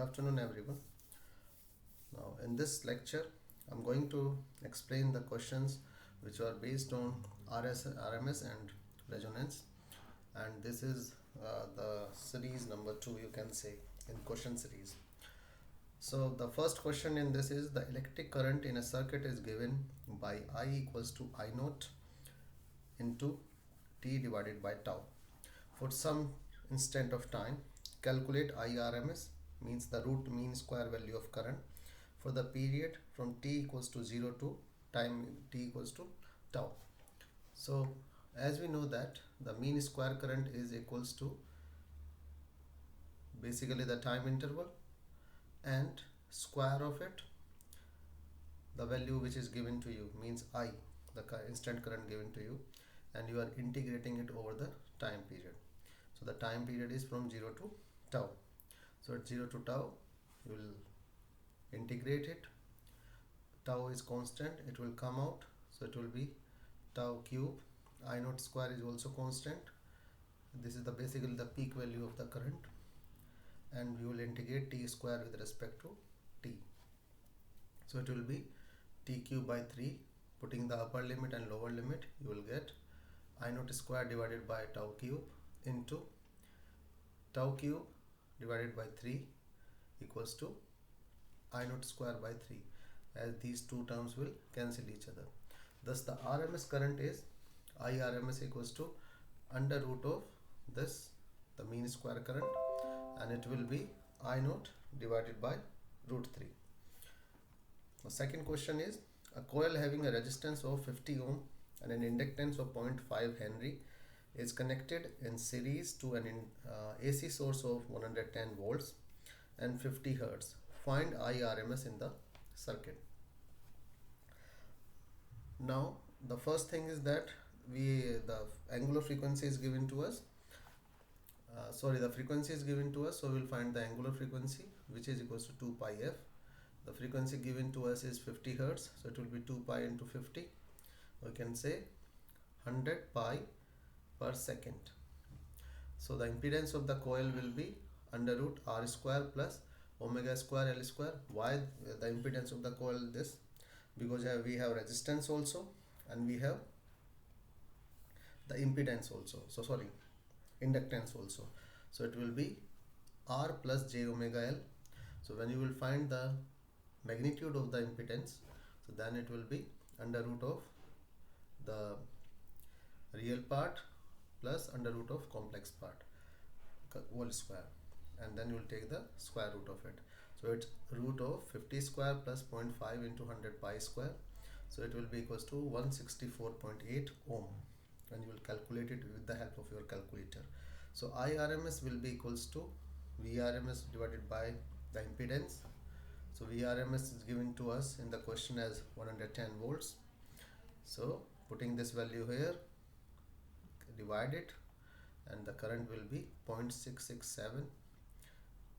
afternoon everyone. Now in this lecture I'm going to explain the questions which are based on RMS and resonance, and this is the series number 2, you can say, in question series. So the first question in this is: the electric current in a circuit is given by I equals to I naught into T divided by tau. For some instant of time, calculate IRMS, means the root mean square value of current, for the period from t equals to 0 to time t equals to tau. So as we know that the mean square current is equals to basically the time interval and square of it, the value which is given to you, means I, the instant current given to you, and you are integrating it over the time period. So the time period is from 0 to tau. So at 0 to tau you will integrate it. Tau is constant, it will come out, so it will be tau cube. I naught square is also constant. This is the basically the peak value of the current, and we will integrate t square with respect to t. So it will be t cube by 3. Putting the upper limit and lower limit, you will get I naught square divided by tau cube into tau cube divided by 3 equals to I naught square by 3, as these two terms will cancel each other. Thus the RMS current is IRMS equals to under root of this, the mean square current, and it will be I naught divided by root 3. The second question is: a coil having a resistance of 50 ohm and an inductance of 0.5 Henry is connected in series to an AC source of 110 volts and 50 Hertz. Find IRMS in the circuit. Now the first thing is that the angular frequency is given to us. The frequency is given to us, so we'll find the angular frequency, which is equals to 2 pi f. The frequency given to us is 50 Hertz, so it will be 2 pi into 50. We can say 100 pi per second. So the impedance of the coil will be under root R square plus omega square L square. Why the impedance of the coil this? Because we have resistance also and we have the impedance also. Inductance also. So it will be R plus j omega L. So when you will find the magnitude of the impedance, so then it will be under root of the real part plus under root of complex part whole square, and then you will take the square root of it. So it's root of 50 square plus 0.5 into 100 pi square, so it will be equals to 164.8 ohm, and you will calculate it with the help of your calculator. So IRMS will be equals to VRMS divided by the impedance. So VRMS is given to us in the question as 110 volts. So putting this value here, divide it, and the current will be 0.667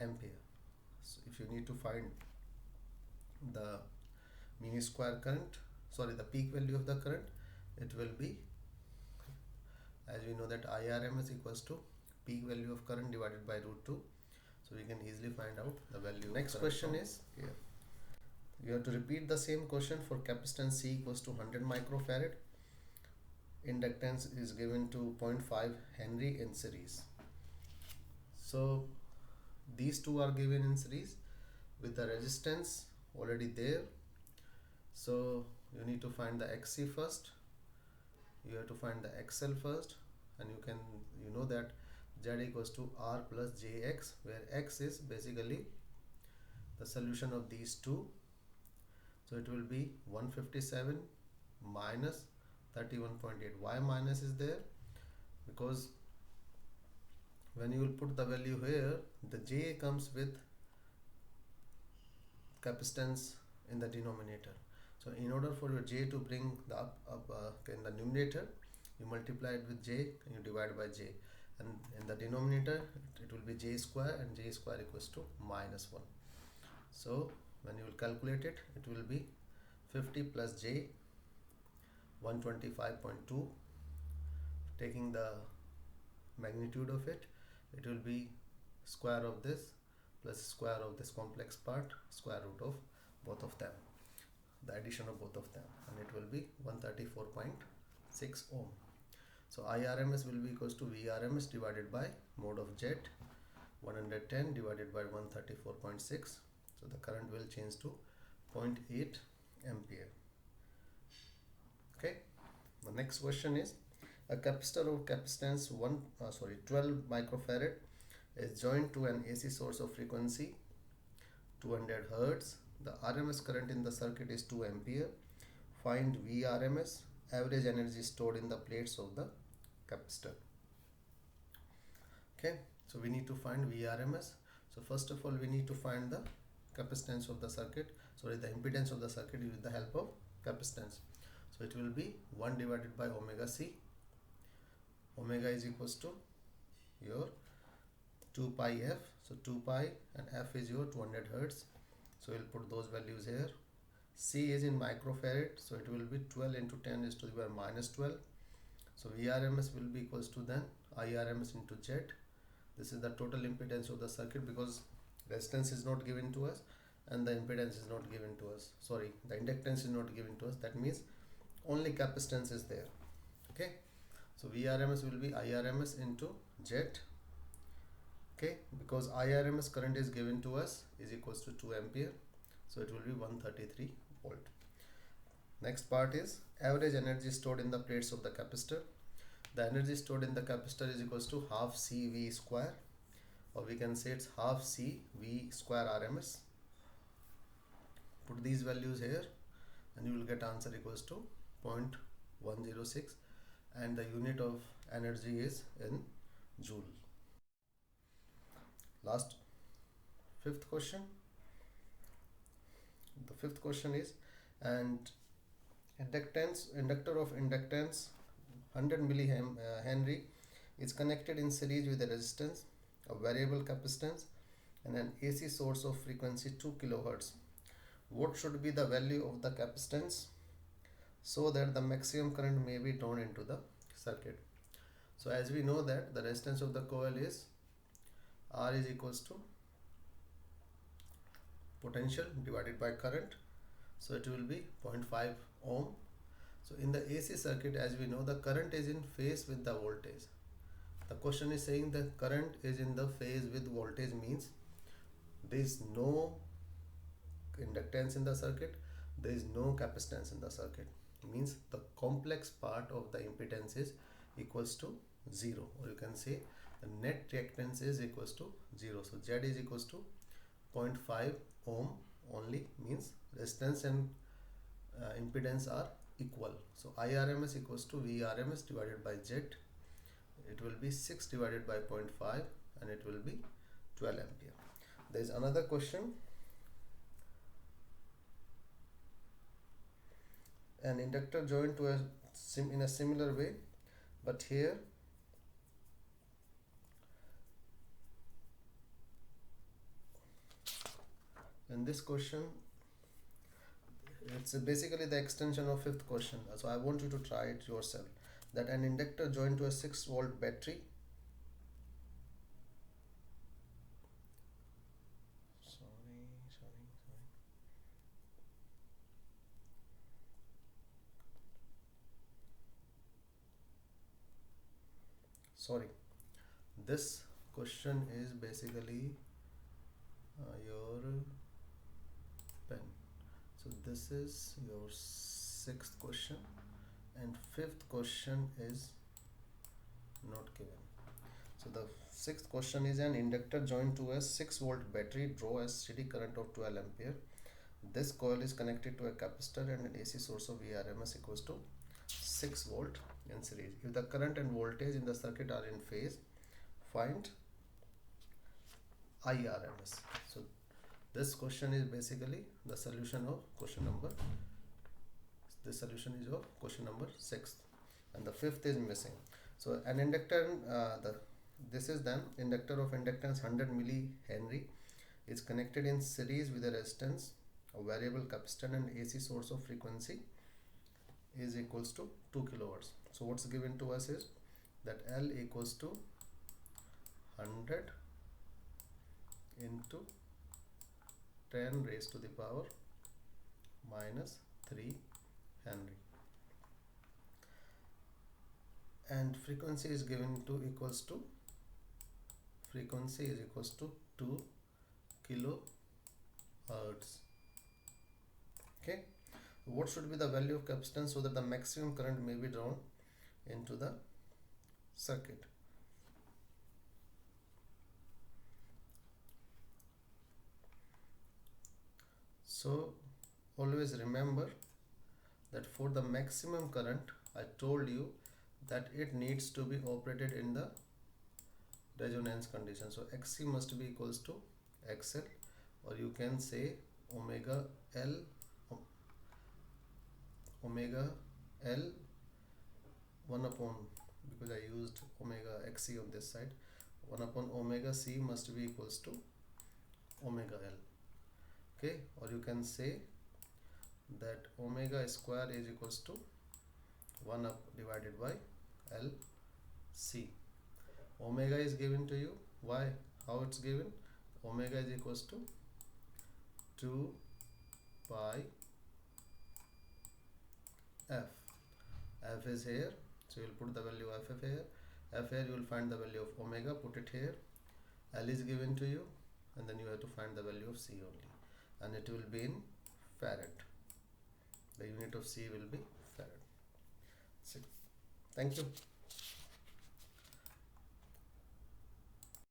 ampere. So if you need to find the mean square current, the peak value of the current, it will be, as we know that IRMS equals to peak value of current divided by root 2. So we can easily find out the value. Next question is here. You have to repeat the same question for capacitance C equals to 100 microfarad. Inductance is given to 0.5 Henry in series. So these two are given in series with the resistance already there. So you need to find the XC first. You have to find the XL first, and you know that Z equals to R plus JX, where X is basically the solution of these two. So it will be 157 minus 31.8. Why minus is there? Because when you will put the value here, the J comes with capacitance in the denominator. So in order for your J to bring the up in the numerator, you multiply it with J and you divide by J, and in the denominator it will be J square, and J square equals to minus 1. So when you will calculate it, it will be 50 plus J 125.2. taking the magnitude of it, it will be square of this plus square of this complex part, square root of both of them, the addition of both of them, and it will be 134.6 ohm. So IRMS will be equals to VRMS divided by mode of Z, 110 divided by 134.6. So the current will change to 0.8 ampere. Okay. The next question is, a capacitor of capacitance 12 microfarad is joined to an AC source of frequency 200 Hertz. The RMS current in the circuit is 2 ampere. Find VRMS, average energy stored in the plates of the capacitor. Okay, so we need to find VRMS. So first of all, we need to find the capacitance of the circuit, the impedance of the circuit with the help of capacitance. So it will be 1 divided by omega C. Omega is equals to your 2 pi f. So 2 pi and f is your 200 Hertz. So we'll put those values here. C is in microfarad, so it will be 12 into 10 is to the power minus 12. So VRMS will be equals to then IRMS into Z. This is the total impedance of the circuit, because resistance is not given to us and the impedance is not given to us. The inductance is not given to us. That means only capacitance is there. Okay. So VRMS will be IRMS into Z. Okay, because IRMS current is given to us is equals to 2 ampere. So it will be 133 volt. Next part is average energy stored in the plates of the capacitor. The energy stored in the capacitor is equals to half CV square, or we can say it's half CV square RMS. Put these values here and you will get answer equals to 0.106, and the unit of energy is in joule. Last, fifth question. The fifth question is, and inductor of inductance 100 millihenry is connected in series with a resistance, a variable capacitance, and an AC source of frequency 2 kilohertz. What should be the value of the capacitance so that the maximum current may be drawn into the circuit? So as we know that the resistance of the coil is R is equals to potential divided by current. So it will be 0.5 ohm. So in the AC circuit, as we know, the current is in phase with the voltage. The question is saying the current is in the phase with voltage, means there is no inductance in the circuit, there is no capacitance in the circuit. Means the complex part of the impedance is equals to 0, or you can say the net reactance is equals to 0. So Z is equals to 0.5 ohm only, means resistance and impedance are equal. So IRMS equals to VRMS divided by Z. It will be 6 divided by 0.5 and it will be 12 ampere. There is another question. An inductor joined to in a similar way, but here in this question, it's basically the extension of fifth question. So I want you to try it yourself. That an inductor joined to a 6-volt battery. Sorry, this question is basically your pen. So this is your sixth question, and fifth question is not given. So the sixth question is, an inductor joined to a 6-volt battery draw a steady current of 12 ampere. This coil is connected to a capacitor and an AC source of VRMS equals to 6 volt in series. If the current and voltage in the circuit are in phase, find IRMS. So this question is basically the solution of question number. This solution is of question number 6, and the fifth is missing. So an inductor, this is then inductor of inductance 100 millihenry is connected in series with a resistance, a variable capacitor, and AC source of frequency is equals to 2 kilohertz. So what's given to us is that L equals to 100 into 10 raised to the power minus 3 Henry, and frequency is given to equals to 2 kilohertz. Okay, what should be the value of capacitance so that the maximum current may be drawn into the circuit? So always remember that for the maximum current, I told you that it needs to be operated in the resonance condition. So XC must be equals to XL, or you can say omega L 1 upon, because I used omega XC on this side, 1 upon omega C must be equals to omega L. Okay, or you can say that omega square is equals to 1 up divided by L C. Omega is given to you. Why? How it's given? Omega is equals to 2 pi f. F is here, so you will put the value of f here. F here you will find the value of omega, put it here. L is given to you, and then you have to find the value of C only, and it will be in farad. The unit of C will be farad. Thank you.